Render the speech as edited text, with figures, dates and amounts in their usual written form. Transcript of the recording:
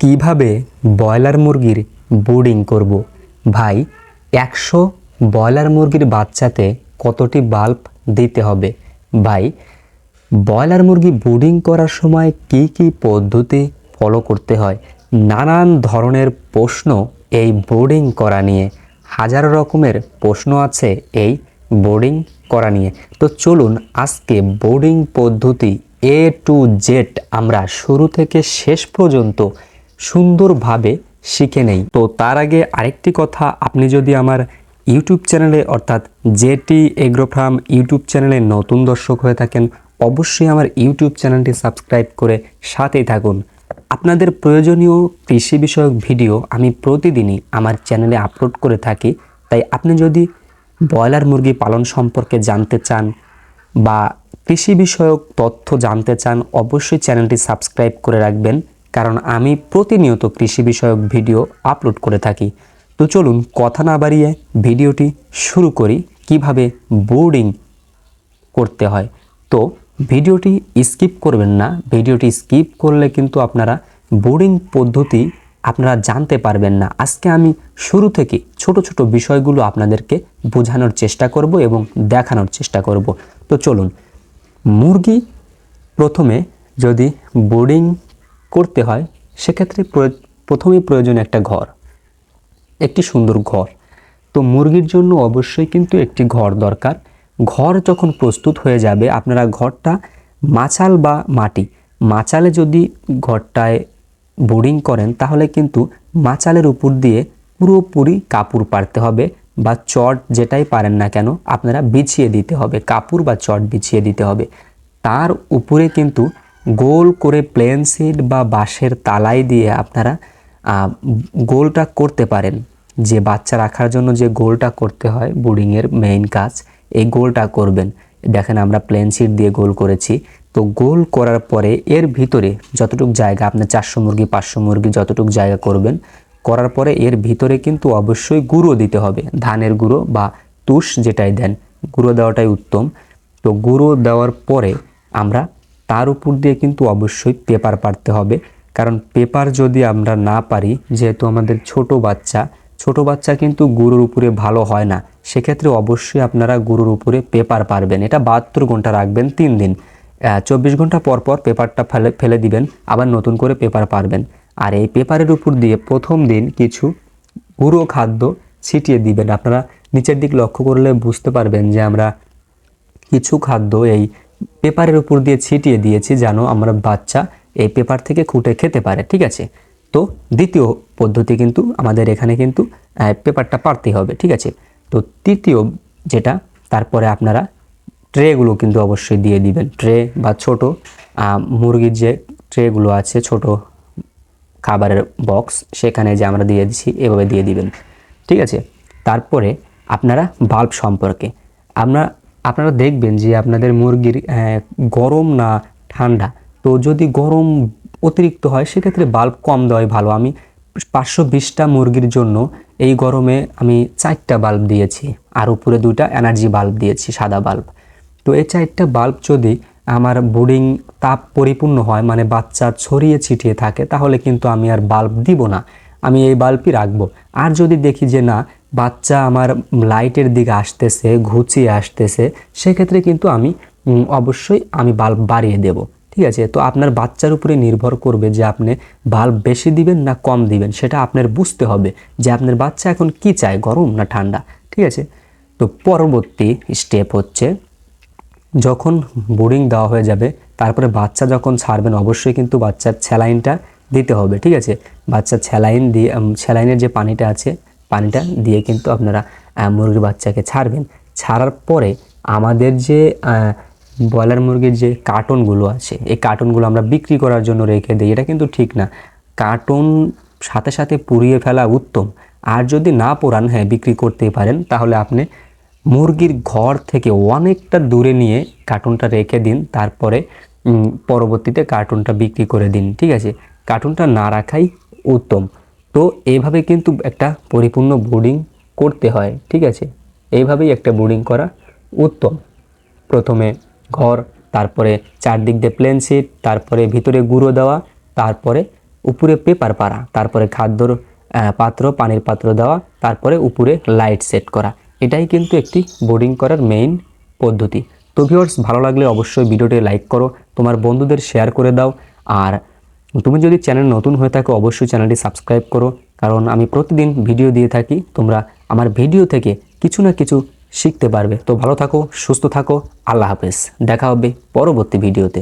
কিভাবে ব্রয়লার মুরগির ব্রুডিং করব। ভাই 100 ব্রয়লার মুরগির বাচ্চাতে কতটি বাল্ব দিতে হবে? ভাই ব্রয়লার মুরগি ব্রুডিং করার সময় কি কি পদ্ধতি ফলো করতে হয়? নানান ধরনের প্রশ্ন এই ব্রুডিং করা নিয়ে, হাজার রকমের প্রশ্ন আছে এই ব্রুডিং করা নিয়ে। তো চলুন আজকে ব্রুডিং পদ্ধতি A to Z আমরা শুরু থেকে শেষ পর্যন্ত সুন্দরভাবে শিখে নেই। তো তার আগে আরেকটি কথা, আপনি যদি আমার ইউটিউব চ্যানেলে অর্থাৎ জেটি এগ্রো ফার্ম ইউটিউব চ্যানেলে নতুন দর্শক হয়ে থাকেন, অবশ্যই আমার ইউটিউব চ্যানেলটি সাবস্ক্রাইব করে সাথেই থাকুন। আপনাদের প্রয়োজনীয় কৃষি বিষয়ক ভিডিও আমি প্রতিদিনই আমার চ্যানেলে আপলোড করে থাকি। তাই আপনি যদি ব্রয়লার মুরগি পালন সম্পর্কে জানতে চান বা কৃষি বিষয়ক তথ্য জানতে চান, অবশ্যই চ্যানেলটি সাবস্ক্রাইব করে রাখবেন, কারণ আমি প্রতিনিয়ত কৃষি বিষয়ক ভিডিও আপলোড করে থাকি। তো চলুন কথা না বাড়িয়ে ভিডিওটি শুরু করি কিভাবে ব্রুডিং করতে হয়। তো ভিডিওটি স্কিপ করবেন না, ভিডিওটি স্কিপ করলে কিন্তু আপনারা ব্রুডিং পদ্ধতি আপনারা জানতে পারবেন না। আজকে আমি শুরু থেকে ছোট ছোট বিষয়গুলো আপনাদেরকে বোঝানোর চেষ্টা করব এবং দেখানোর চেষ্টা করব। তো চলুন, মুরগি প্রথমে যদি ব্রুডিং করতে হয় সেক্ষেত্রে প্রথমেই প্রয়োজন একটা ঘর, একটি সুন্দর ঘর। তো মুরগির জন্য অবশ্যই কিন্তু একটি ঘর দরকার। ঘর যখন প্রস্তুত হয়ে যাবে, আপনারা ঘরটা মাচাল বা মাচালে যদি ঘরটায় ব্রুডিং করেন তাহলে কিন্তু মাচালের উপর দিয়ে পুরোপুরি কাপড় পাড়তে হবে বা চট যেটাই পারেন না কেন আপনারা বিছিয়ে দিতে হবে, কাপড় বা চট বিছিয়ে দিতে হবে। তার উপরে কিন্তু গোল করে প্লেন শিট বা বাঁশের তালাই দিয়ে আপনারা গোলটা করতে পারেন। যে বাচ্চা রাখার জন্য যে গোলটা করতে হয় ব্রুডিংয়ের মেইন কাজ, এই গোলটা করবেন। দেখেন আমরা প্লেন শিট দিয়ে গোল করেছি। তো গোল করার পরে এর ভিতরে যতটুক জায়গা, আপনি 400 মুরগি 500 মুরগি যতটুক জায়গা করবেন, করার পরে এর ভিতরে কিন্তু অবশ্যই গুঁড়ো দিতে হবে, ধানের গুঁড়ো বা তুষ যেটাই দেন, গুঁড়ো দেওয়াটাই উত্তম। তো গুঁড়ো দেওয়ার পরে আমরা তার উপর দিয়ে কিন্তু অবশ্যই পেপার পাড়তে হবে, কারণ পেপার যদি আমরা না পারি, যেহেতু আমাদের ছোট বাচ্চা কিন্তু গুঁড়োর উপরে ভালো হয় না, সেক্ষেত্রে অবশ্যই আপনারা গুঁড়োর উপরে পেপার পারবেন। এটা 72 ঘন্টা রাখবেন, 3 দিন, 24 ঘন্টা পর পর পেপারটা ফেলে দিবেন, আবার নতুন করে পেপার পারবেন। আর এই পেপারের উপর দিয়ে প্রথম দিন কিছু গুঁড়ো খাদ্য ছিটিয়ে দিবেন। আপনারা নিচের দিক লক্ষ্য করলে বুঝতে পারবেন যে আমরা কিছু খাদ্য এই পেপারের উপর দিয়ে ছিটিয়ে দিয়েছি, যেন আমরা বাচ্চা এই পেপার থেকে খুঁটে খেতে পারে। ঠিক আছে। তো দ্বিতীয় পদ্ধতি কিন্তু আমাদের এখানে কিন্তু পেপারটা পারতে হবে। ঠিক আছে। তো তৃতীয় যেটা, তারপরে আপনারা ট্রেগুলো কিন্তু অবশ্যই দিয়ে দিবেন, ট্রে বা ছোট মুরগির যে ট্রেগুলো আছে, ছোট খাবারের বক্স, সেখানে যে আমরা দিয়ে দিচ্ছি এভাবে দিয়ে দিবেন। ঠিক আছে। তারপরে আপনারা বাল্ব সম্পর্কে আপনারা দেখবেন যে আপনাদের মুরগির গরম না ঠান্ডা। তো যদি গরম অতিরিক্ত হয় সেক্ষেত্রে বাল্ব কম দেওয়াই ভালো। আমি 520টা মুরগির জন্য এই গরমে আমি 4টা বাল্ব দিয়েছি, আর উপরে 2টা এনার্জি বাল্ব দিয়েছি, সাদা বাল্ব। তো এই 4টা বাল্ব যদি আমার ব্রুডিং তাপ পরিপূর্ণ হয়, মানে বাচ্চা ছড়িয়ে ছিটিয়ে থাকে, তাহলে কিন্তু আমি আর বাল্ব দিব না, আমি এই বাল্বই রাখবো। আর যদি দেখি যে না, বাচ্চা আমার লাইটের দিকে আসতেছে, ঘুচিয়ে আসতেছে, সেক্ষেত্রে কিন্তু আমি অবশ্যই বাল্ব বাড়িয়ে দেব। ঠিক আছে। তো আপনার বাচ্চার উপরে নির্ভর করবে যে আপনি বাল্ব বেশি দিবেন না কম দিবেন, সেটা আপনার বুঝতে হবে যে আপনার বাচ্চা এখন কি চায়, গরম না ঠান্ডা। ঠিক আছে। তো পরবর্তী স্টেপ হচ্ছে, যখন ব্রুডিং দেওয়া হয়ে যাবে, তারপরে বাচ্চা যখন ছাড়বেন অবশ্যই কিন্তু বাচ্চার স্যালাইনটা দিতে হবে। ঠিক আছে। বাচ্চার স্যালাইন দিয়ে, স্যালাইনের যে পানিটা আছে, পানিটা দিয়ে কিন্তু আপনারা মুরগির বাচ্চাকে ছাড়বেন। ছাড়ার পরে আমাদের যে ব্রয়লার মুরগির যে কার্টনগুলো আছে, এই কার্টনগুলো আমরা বিক্রি করার জন্য রেখে দিই, এটা কিন্তু ঠিক না। কার্টন সাথে সাথে পুড়িয়ে ফেলা উত্তম। আর যদি না পোড়ান, হ্যাঁ বিক্রি করতেই পারেন, তাহলে আপনি মুরগির ঘর থেকে অনেকটা দূরে নিয়ে কার্টুনটা রেখে দিন, তারপরে পরবর্তীতে কার্টুনটা বিক্রি করে দিন। ঠিক আছে। কার্টুনটা না রাখাই উত্তম। তো এইভাবে কিন্তু একটা পরিপূর্ণ ব্রুডিং করতে হয়। ঠিক আছে। এইভাবেই একটা ব্রুডিং করা উত্তম। প্রথমে ঘর, তারপরে চারদিক দিয়ে প্লেন শিট, তারপরে ভিতরে গুঁড়ো দেওয়া, তারপরে উপরে পেপার পারা, তারপরে খাদ্যর পাত্র, পানির পাত্র দেওয়া, তারপরে উপরে লাইট সেট করা। এটাই কিন্তু একটি বোর্ডিং করার মেইন পদ্ধতি। তো ভিউয়ার্স, ভালো লাগলে অবশ্যই ভিডিওটি লাইক করো, তোমার বন্ধুদের শেয়ার করে দাও। আর তুমি যদি চ্যানেল নতুন হয়ে থাকো অবশ্যই চ্যানেলটি সাবস্ক্রাইব করো, কারণ আমি প্রতিদিন ভিডিও দিয়ে থাকি। তোমরা আমার ভিডিও থেকে কিছু না কিছু শিখতে পারবে। তো ভালো থাকো, সুস্থ থাকো, আল্লাহ হাফেজ। দেখা হবে পরবর্তী ভিডিওতে।